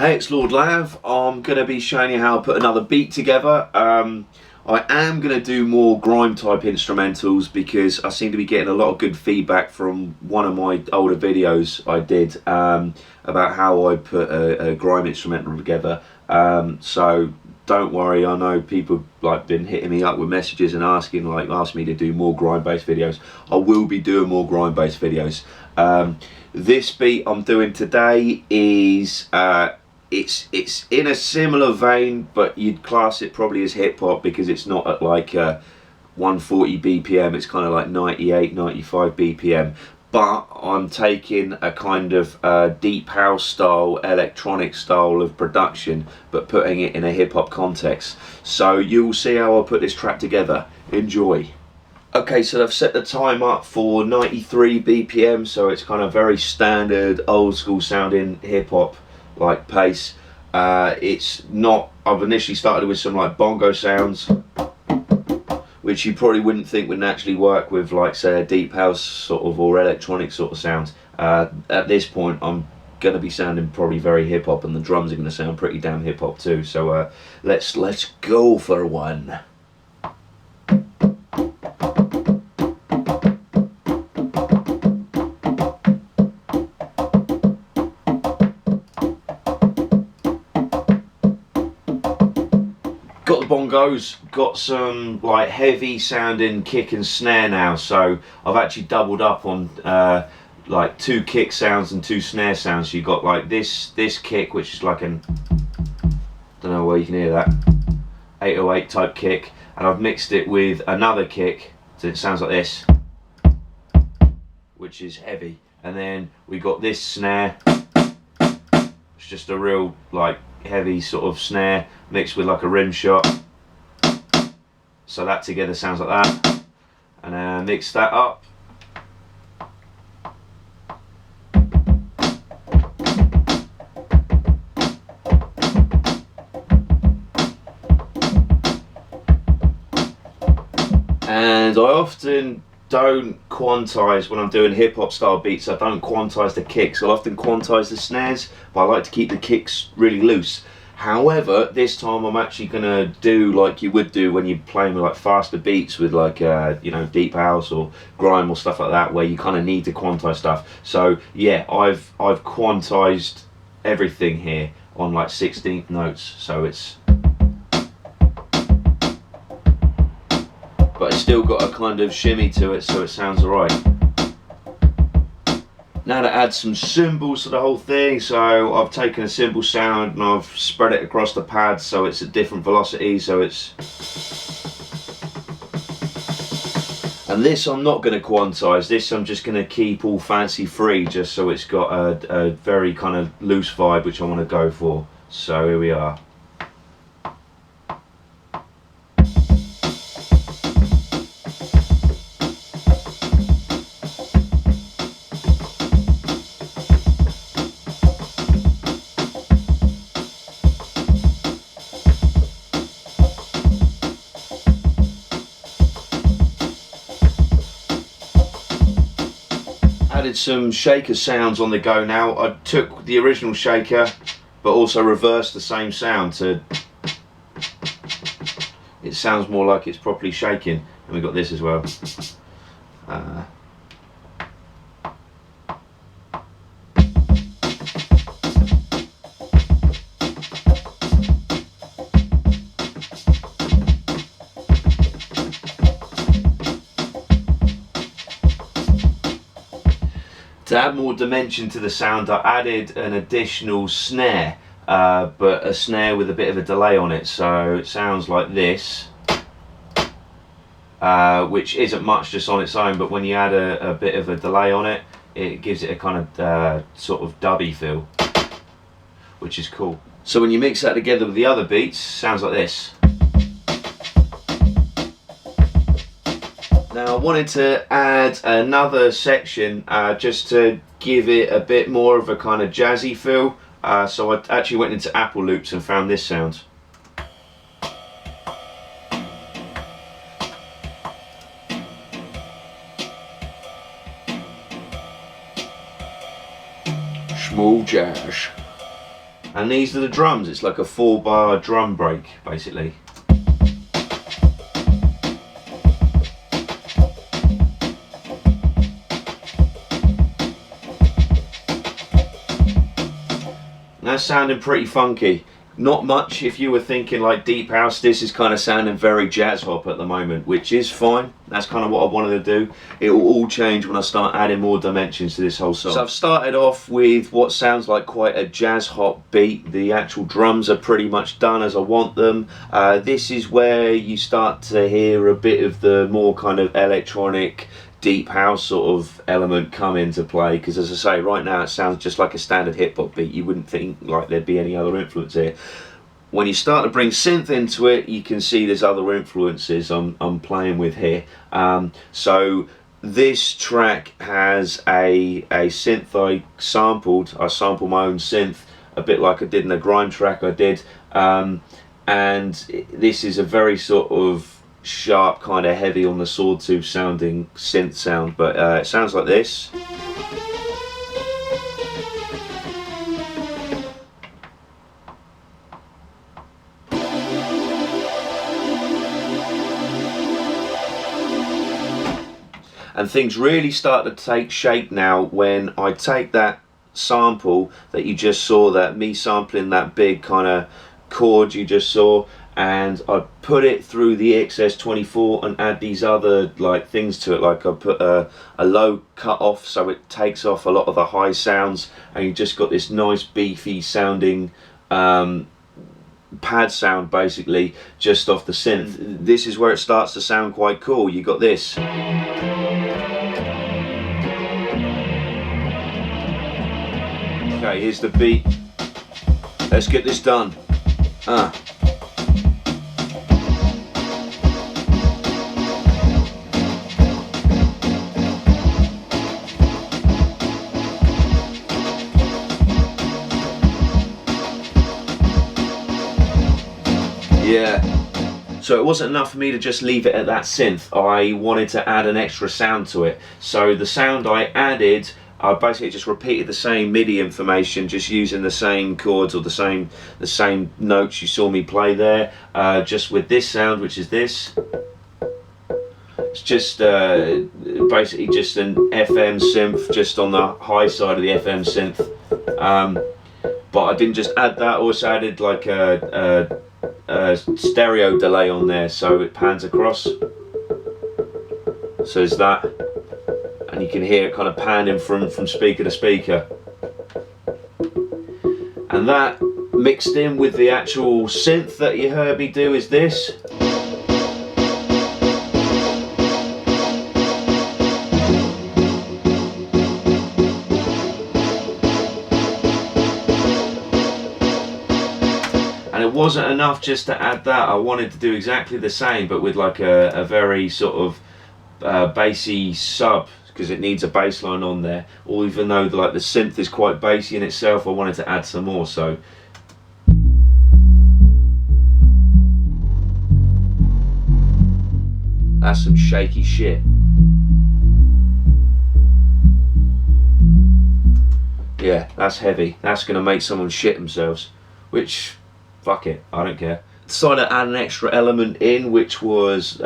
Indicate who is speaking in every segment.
Speaker 1: Hey, it's Lord Lav. I'm going to be showing you how to put another beat together. I am going to do more grime type instrumentals because I seem to be getting a lot of good feedback from one of my older videos I did about how I put a grime instrumental together. So don't worry, I know people like been hitting me up with messages and asking me to do more grime based videos. I will be doing more grime based videos. This beat I'm doing today is it's in a similar vein, but you'd class it probably as hip hop because it's not at like 140 BPM. It's kind of like 98, 95 BPM. But I'm taking a kind of deep house style, electronic style of production, but putting it in a hip hop context. So you'll see how I put this track together. Enjoy. Okay, so I've set the time up for 93 BPM, so it's kind of very standard, old school sounding hip hop like pace. It's not, I've initially started with some like bongo sounds, which you probably wouldn't think would naturally work with like say a deep house sort of or electronic sort of sounds. At this point I'm going to be sounding probably very hip hop, and the drums are going to sound pretty damn hip hop too. So let's go for one. Got the bongos, got some like heavy sounding kick and snare now, so I've actually doubled up on like two kick sounds and two snare sounds. So you got like this kick, which is like an, don't know where you can hear that, 808 type kick, and I've mixed it with another kick so it sounds like this, which is heavy. And then we got this snare, it's just a real like heavy sort of snare mixed with like a rim shot, so that together sounds like that. And mix that up, and I often don't quantize when I'm doing hip hop style beats. I don't quantize the kicks. I often quantize the snares, but I like to keep the kicks really loose. However, this time I'm actually gonna do like you would do when you're playing with like faster beats with like you know, deep house or grime or stuff like that, where you kind of need to quantize stuff. So yeah, I've quantized everything here on like 16th notes, so it's, but it's still got a kind of shimmy to it, so it sounds alright. Now to add some cymbals to the whole thing, so I've taken a cymbal sound and I've spread it across the pad so it's at different velocities, so it's, and this I'm not going to quantize, this I'm just going to keep all fancy free, just so it's got a very kind of loose vibe which I want to go for. So here we are. Added some shaker sounds on the go now. I took the original shaker but also reversed the same sound to, it sounds more like it's properly shaking. And we got this as well. To add more dimension to the sound, I added an additional snare, but a snare with a bit of a delay on it, so it sounds like this, which isn't much just on its own, but when you add a bit of a delay on it, it gives it a kind of sort of dubby feel, which is cool. So when you mix that together with the other beats, it sounds like this. Now I wanted to add another section just to give it a bit more of a kind of jazzy feel, so I actually went into Apple Loops and found this sound. Small jazz. And these are the drums. It's like a 4-bar drum break, basically. And that's sounding pretty funky. Not much if you were thinking like deep house. This is kind of sounding very jazz hop at the moment, which is fine. That's kind of what I wanted to do. It will all change when I start adding more dimensions to this whole song. So I've started off with what sounds like quite a jazz hop beat. The actual drums are pretty much done as I want them. This is where you start to hear a bit of the more kind of electronic deep house sort of element come into play, because as I say, right now it sounds just like a standard hip hop beat. You wouldn't think like there'd be any other influence here. When you start to bring synth into it, you can see there's other influences I'm playing with here. So this track has a synth I sampled my own synth, a bit like I did in the grime track I did, and this is a very sort of sharp, kind of heavy on the sawtooth sounding synth sound, but it sounds like this. And things really start to take shape now when I take that sample that you just saw, that me sampling that big kind of chord you just saw, and I put it through the XS24 and add these other like things to it. Like I put a low cut off so it takes off a lot of the high sounds, and you just got this nice beefy sounding pad sound basically just off the synth. This is where it starts to sound quite cool. You got this. Okay, here's the beat. Let's get this done. Yeah, so it wasn't enough for me to just leave it at that synth. I wanted to add an extra sound to it. So the sound I added, I basically just repeated the same MIDI information, just using the same chords or the same notes you saw me play there, just with this sound, which is this. It's just basically just an FM synth, just on the high side of the FM synth. But I didn't just add that, I also added like a stereo delay on there, so it pans across. So there's that, and you can hear it kind of panning from speaker to speaker. And that mixed in with the actual synth that you heard me do is this. And it wasn't enough just to add that. I wanted to do exactly the same, but with like a very sort of bassy sub, because it needs a bass line on there. Or even though the synth is quite bassy in itself, I wanted to add some more. So that's some shaky shit. Yeah, that's heavy. That's gonna make someone shit themselves, which, fuck it, I don't care. Decided to add an extra element in, which was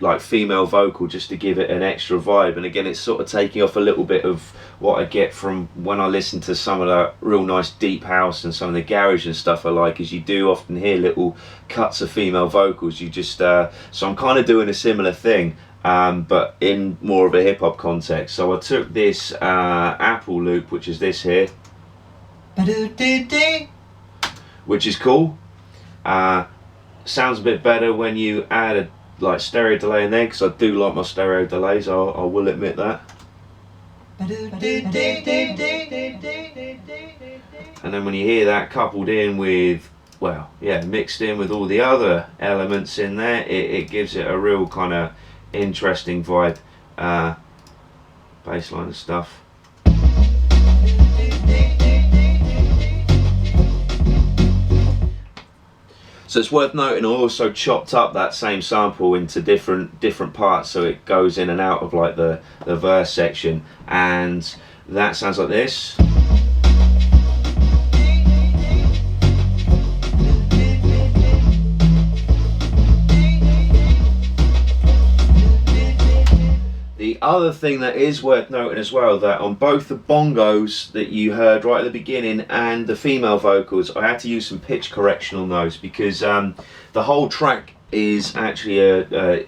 Speaker 1: like female vocal, just to give it an extra vibe. And again, it's sort of taking off a little bit of what I get from when I listen to some of the real nice deep house and some of the garage and stuff I like, is you do often hear little cuts of female vocals. You just so I'm kind of doing a similar thing, but in more of a hip-hop context. So I took this Apple loop, which is this here, which is cool. Sounds a bit better when you add a stereo delay in there, because I do like my stereo delays, I will admit that. And then when you hear that coupled in with, well, yeah, mixed in with all the other elements in there, it gives it a real kind of interesting vibe, bass line and stuff. So it's worth noting I also chopped up that same sample into different parts, so it goes in and out of like the verse section, and that sounds like this. other thing that is worth noting as well, that on both the bongos that you heard right at the beginning and the female vocals, I had to use some pitch correction on those, because the whole track is actually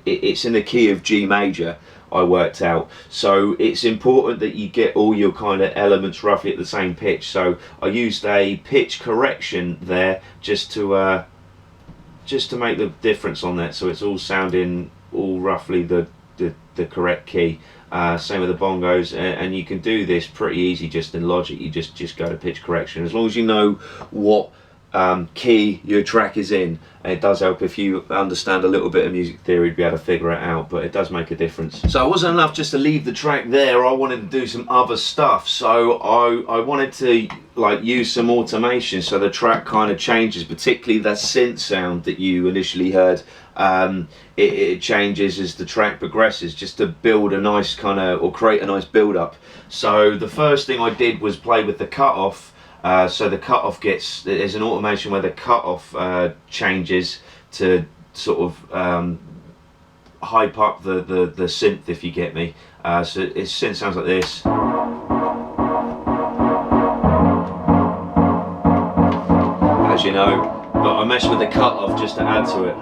Speaker 1: it's in the key of G major, I worked out. So it's important that you get all your kind of elements roughly at the same pitch. So I used a pitch correction there just to make the difference on that, so it's all sounding all roughly the correct key. Same with the bongos, and you can do this pretty easy just in Logic. You just go to pitch correction, as long as you know what key your track is in. And it does help if you understand a little bit of music theory to be able to figure it out, but it does make a difference. So it wasn't enough just to leave the track there, I wanted to do some other stuff. So I wanted to like use some automation so the track kind of changes, particularly that synth sound that you initially heard. It changes as the track progresses, just to build a nice kind of, or create a nice build up. So the first thing I did was play with the cutoff. So the cutoff there's an automation where the cutoff changes to sort of hype up the synth, if you get me. So its synth sounds like this. As you know, but I messed with the cutoff just to add to it.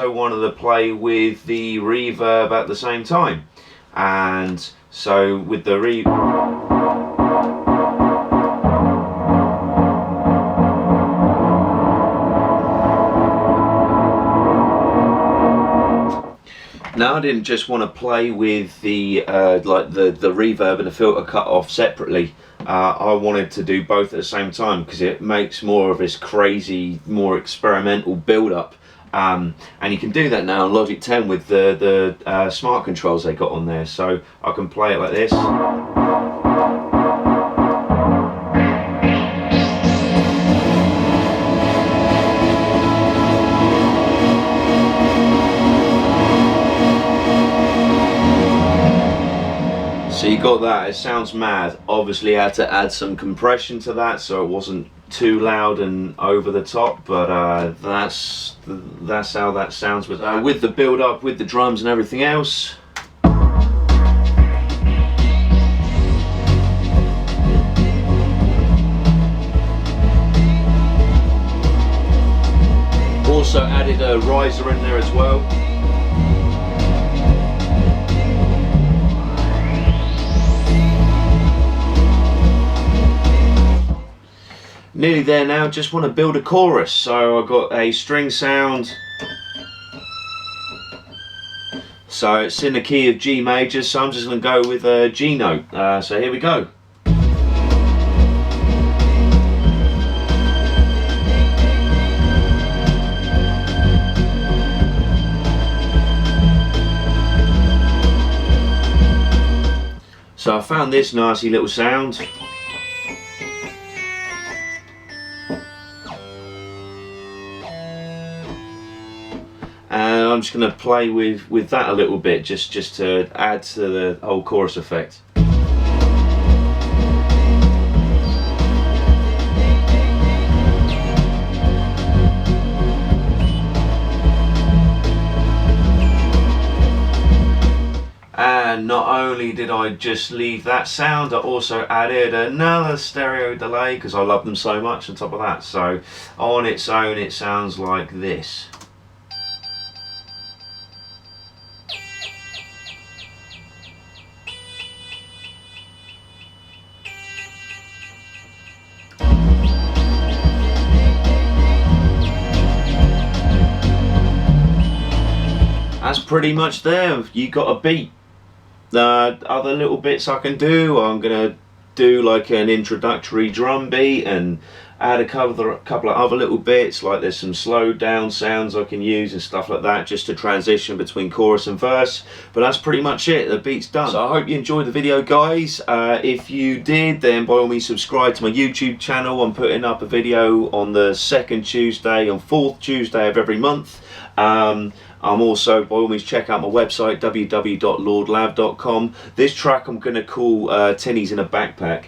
Speaker 1: Wanted to play with the reverb at the same time, and so with the now I didn't just want to play with the like the reverb and the filter cut off separately. I wanted to do both at the same time, because it makes more of this crazy, more experimental build up. And you can do that now on Logic 10 with the smart controls they got on there. So I can play it like this. So you got that, it sounds mad. Obviously I had to add some compression to that so it wasn't too loud and over the top, but that's how that sounds with the build up, with the drums and everything else. Also added a riser in there as well. Nearly there now, just want to build a chorus. So I've got a string sound. So it's in the key of G major, so I'm just going to go with a G note. So here we go. So I found this nasty little sound. And I'm just going to play with that a little bit, just to add to the whole chorus effect. And not only did I just leave that sound, I also added another stereo delay because I love them so much on top of that. So on its own it sounds like this. That's pretty much there. You got a beat. Other little bits I can do, I'm gonna do like an introductory drum beat and add a couple of other little bits, like there's some slowed down sounds I can use and stuff like that, just to transition between chorus and verse. But that's pretty much it, the beat's done. So I hope you enjoyed the video, guys. If you did, then by all means subscribe to my YouTube channel. I'm putting up a video on the second Tuesday and fourth Tuesday of every month. I'm also, by all means, check out my website, www.lordlav.com. This track I'm going to call Tinnies in a Backpack.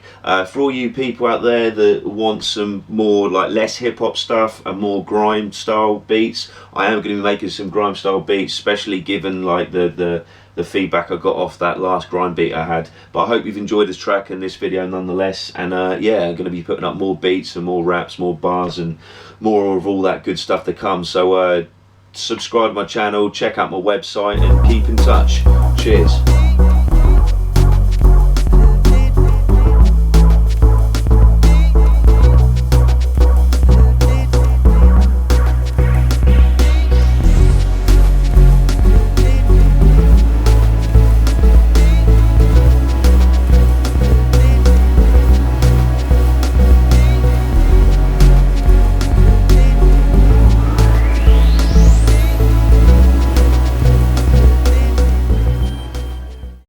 Speaker 1: For all you people out there that want some more, like, less hip-hop stuff and more grime-style beats, I am going to be making some grime-style beats, especially given, like, the feedback I got off that last grime beat I had. But I hope you've enjoyed this track and this video nonetheless. And yeah, I'm going to be putting up more beats and more raps, more bars, and more of all that good stuff to come. So subscribe to my channel, check out my website, and keep in touch. Cheers.